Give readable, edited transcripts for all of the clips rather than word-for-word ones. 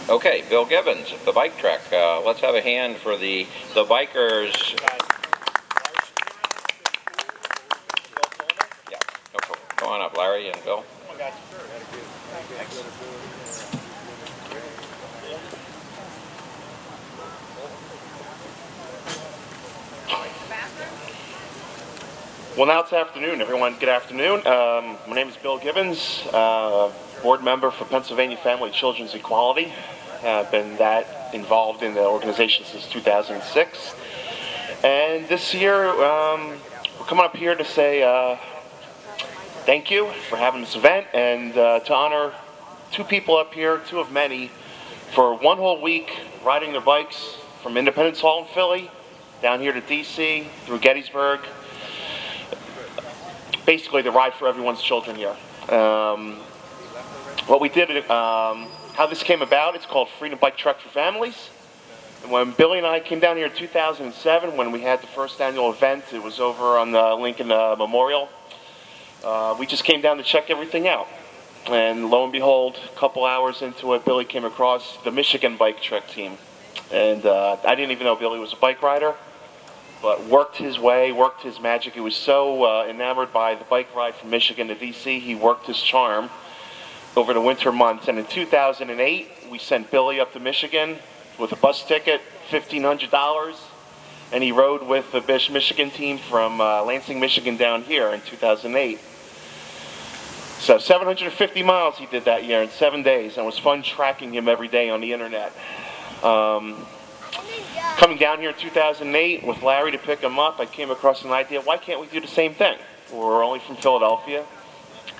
Okay, Bill Gibbons, the bike trek. Let's have a hand for the bikers. Yeah, come on up, Larry and Bill. Well, now it's afternoon, everyone. Good afternoon. My name is Bill Gibbons, board member for Pennsylvania Family Children's Equality. I've been that involved in the organization since 2006. And this year, we're coming up here to say thank you for having this event and to honor two people up here, two of many, for one whole week riding their bikes from Independence Hall in Philly down here to DC through Gettysburg. Basically, the ride for everyone's children here. What we did, how this came about, it's called Freedom Bike Trek for Families. And when Billy and I came down here in 2007, when we had the first annual event, it was over on the Lincoln Memorial. We just came down to check everything out. And lo and behold, a couple hours into it, Billy came across the Michigan Bike Trek team. And I didn't even know Billy was a bike rider, but worked his way, worked his magic. He was so enamored by the bike ride from Michigan to DC, he worked his charm over the winter months. And in 2008, we sent Billy up to Michigan with a bus ticket, $1,500, and he rode with the Michigan team from Lansing, Michigan down here in 2008. So 750 miles he did that year in 7 days, and it was fun tracking him every day on the internet. Coming down here in 2008 with Larry to pick him up, I came across an idea, why can't we do the same thing? We're only from Philadelphia,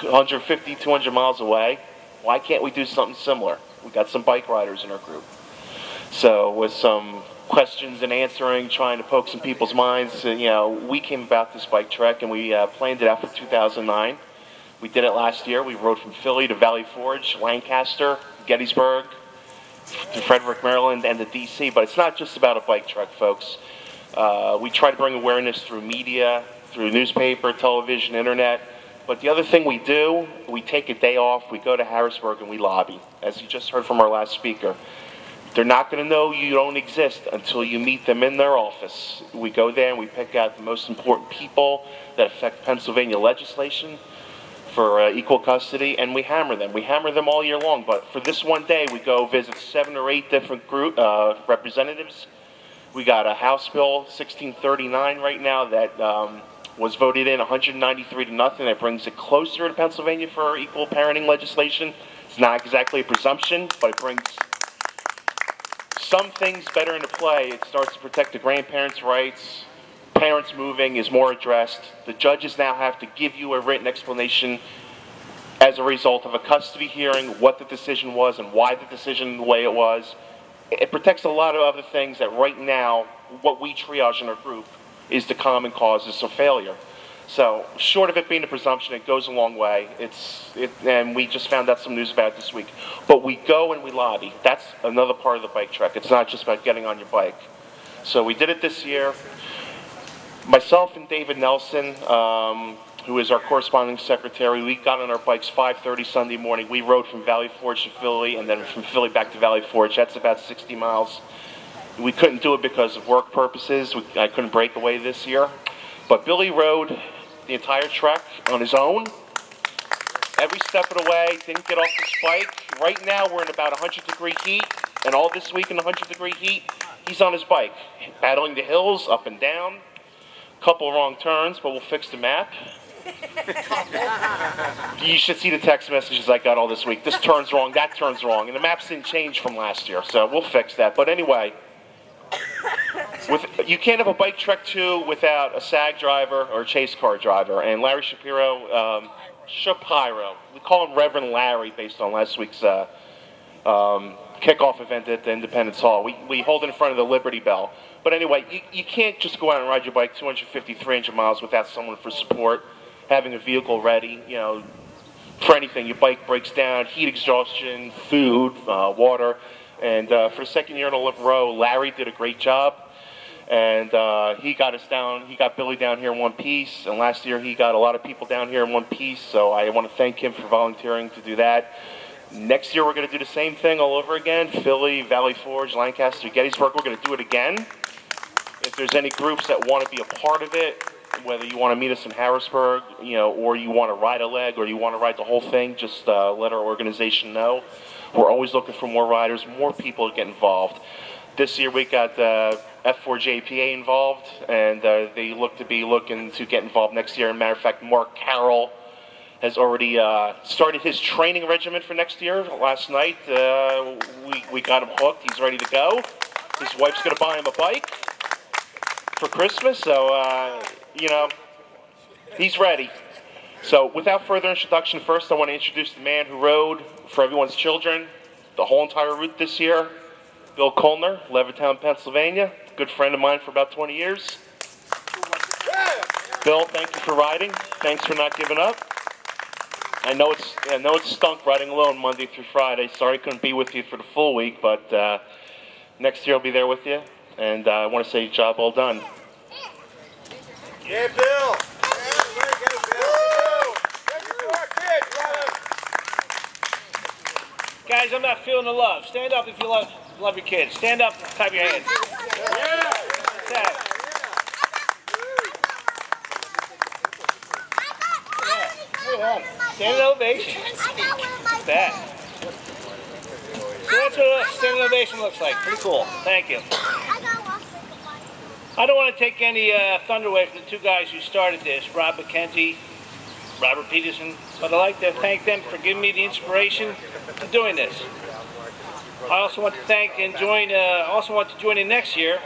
150, 200 miles away. Why can't we do something similar? We got some bike riders in our group. So with some questions and answering, trying to poke some people's minds, we came about this bike trek and we planned it out for 2009. We did it last year. We rode from Philly to Valley Forge, Lancaster, Gettysburg, to Frederick, Maryland, and to DC. But it's not just about a bike trek, folks. We try to bring awareness through media, through newspaper, television, internet. But the other thing we do, we take a day off, we go to Harrisburg and we lobby. As you just heard from our last speaker, they're not going to know you don't exist until you meet them in their office. We go there and we pick out the most important people that affect Pennsylvania legislation for equal custody, and we hammer them. We hammer them all year long, but for this one day, we go visit 7 or 8 different group representatives. We got a House Bill 1639 right now that was voted in 193 to nothing. That brings it closer to Pennsylvania for equal parenting legislation. It's not exactly a presumption, but it brings some things better into play. It starts to protect the grandparents' rights. Parents moving is more addressed. The judges now have to give you a written explanation as a result of a custody hearing, what the decision was and why the decision the way it was. It protects a lot of other things that right now, what we triage in our group is the common causes of failure. So, short of it being a presumption, it goes a long way. And we just found out some news about it this week. But we go and we lobby. That's another part of the bike trek. It's not just about getting on your bike. So we did it this year. Myself and David Nelson, who is our corresponding secretary, we got on our bikes 5:30 Sunday morning. We rode from Valley Forge to Philly, and then from Philly back to Valley Forge. That's about 60 miles. We couldn't do it because of work purposes. I couldn't break away this year. But Billy rode the entire trek on his own, every step of the way, didn't get off the spike. Right now, we're in about 100-degree heat, and all this week in 100-degree heat, he's on his bike, battling the hills, up and down. Couple wrong turns, but we'll fix the map. You should see the text messages I got all this week. This turn's wrong, that turn's wrong, and the maps didn't change from last year, so we'll fix that. But anyway, you can't have a bike trek 2 without a SAG driver or a chase car driver. And Larry Shapiro, we call him Reverend Larry based on last week's kickoff event at the Independence Hall. We hold it in front of the Liberty Bell. But anyway, you can't just go out and ride your bike 250, 300 miles without someone for support, having a vehicle ready, for anything. Your bike breaks down, heat exhaustion, food, water. And for the second year in a row, Larry did a great job. And he got us down, he got Billy down here in one piece. And last year he got a lot of people down here in one piece. So I want to thank him for volunteering to do that. Next year we're going to do the same thing all over again. Philly, Valley Forge, Lancaster, Gettysburg, we're going to do it again. If there's any groups that want to be a part of it, whether you want to meet us in Harrisburg, or you want to ride a leg, or you want to ride the whole thing, just let our organization know. We're always looking for more riders, more people to get involved. This year we got F4JPA involved, and they look to be looking to get involved next year. As a matter of fact, Mark Carroll has already started his training regimen for next year. Last night we got him hooked. He's ready to go. His wife's going to buy him a bike for Christmas, so he's ready. So without further introduction, first I want to introduce the man who rode for everyone's children the whole entire route this year, Bill Colner, Levittown, Pennsylvania, good friend of mine for about 20 years. Bill, thank you for riding. Thanks for not giving up. I know it's stunk riding alone Monday through Friday. Sorry I couldn't be with you for the full week, but next year I'll be there with you. And I want to say, job well done. Yeah, Bill. Guys, I'm not feeling the love. Stand up if you love your kids. Stand up, clap your hands. Standing ovation. That. So that's what a standing ovation looks like. Pretty cool. Thank you. I don't want to take any thunder away from the two guys who started this, Rob McKenzie, Robert Peterson, but I'd like to thank them for giving me the inspiration to doing this. I also want to thank and join in next year.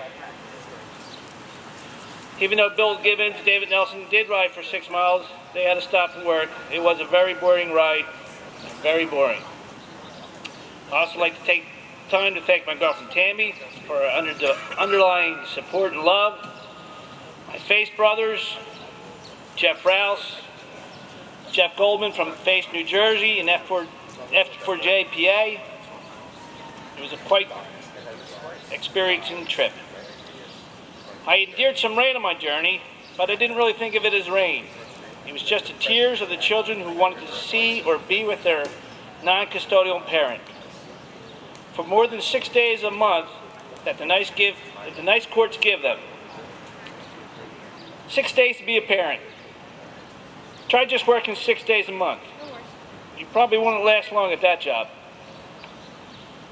Even though Bill Gibbons, David Nelson did ride for 6 miles, they had to stop from work. It was a very boring ride, very boring. I also like to take time to thank my girlfriend Tammy for her underlying support and love. My Face brothers, Jeff Rouse, Jeff Goldman from Face, New Jersey, and F4JPA. It was a quite experiencing trip. I endured some rain on my journey, but I didn't really think of it as rain. It was just the tears of the children who wanted to see or be with their non-custodial parent. For more than 6 days a month that the nice courts give them. 6 days to be a parent. Try just working 6 days a month. You probably wouldn't last long at that job.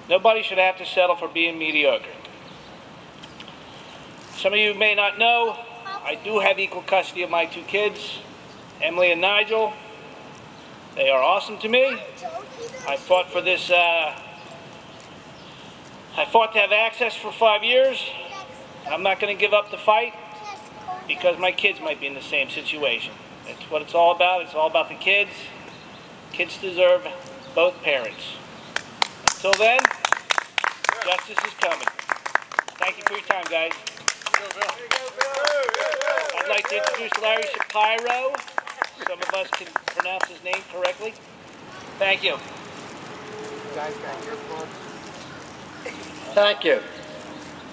Nobody should have to settle for being mediocre. Some of you may not know, I do have equal custody of my 2 kids, Emily and Nigel. They are awesome to me. I fought for this, I fought to have access for 5 years. I'm not going to give up the fight because my kids might be in the same situation. That's what it's all about. It's all about the kids. Kids deserve both parents. Until then, justice is coming. Thank you for your time, guys. I'd like to introduce Larry Shapiro. Some of us can pronounce his name correctly. Thank you. Thank you.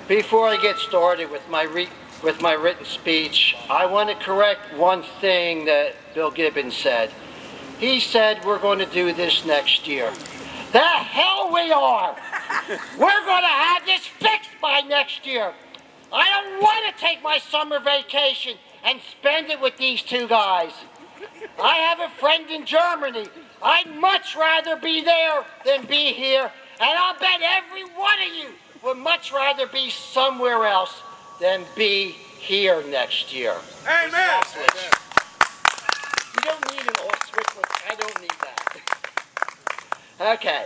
Before I get started with my written speech, I want to correct one thing that Bill Gibbons said. He said we're going to do this next year. The hell we are! We're going to have this fixed by next year. I don't want to take my summer vacation and spend it with these 2 guys. I have a friend in Germany. I'd much rather be there than be here, and I'll bet every one of you would much rather be somewhere else than be here next year. Amen. You don't need an off switch. I don't need that. Okay.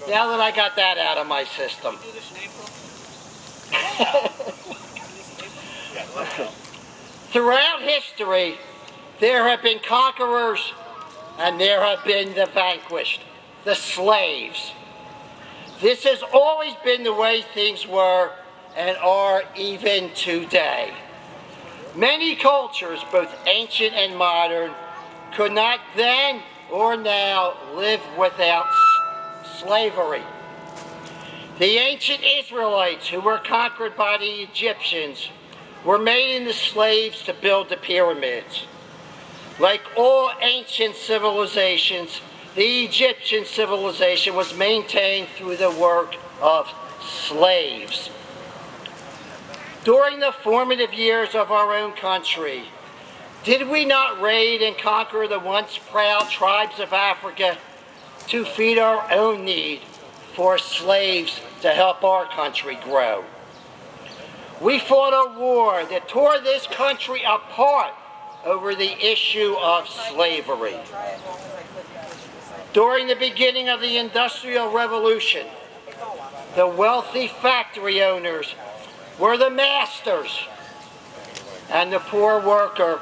Now that I got that out of my system. Throughout history, there have been conquerors and there have been the vanquished, the slaves. This has always been the way things were and are even today. Many cultures, both ancient and modern, could not then or now live without slavery. The ancient Israelites who were conquered by the Egyptians were made into slaves to build the pyramids. Like all ancient civilizations, the Egyptian civilization was maintained through the work of slaves. During the formative years of our own country, did we not raid and conquer the once proud tribes of Africa to feed our own need for slaves to help our country grow? We fought a war that tore this country apart over the issue of slavery. During the beginning of the Industrial Revolution, the wealthy factory owners were the masters, and the poor worker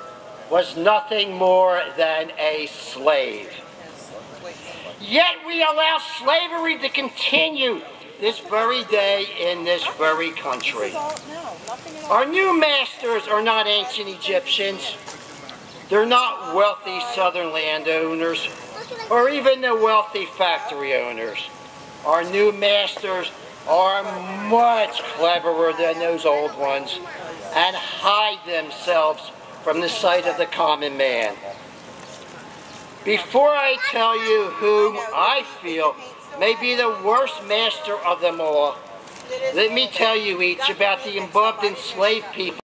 was nothing more than a slave. Yet we allow slavery to continue this very day in this very country. Our new masters are not ancient Egyptians. They're not wealthy southern landowners or even the wealthy factory owners. Our new masters are much cleverer than those old ones and hide themselves from the sight of the common man. Before I tell you whom I feel may be the worst master of them all, let me tell you each about the above enslaved people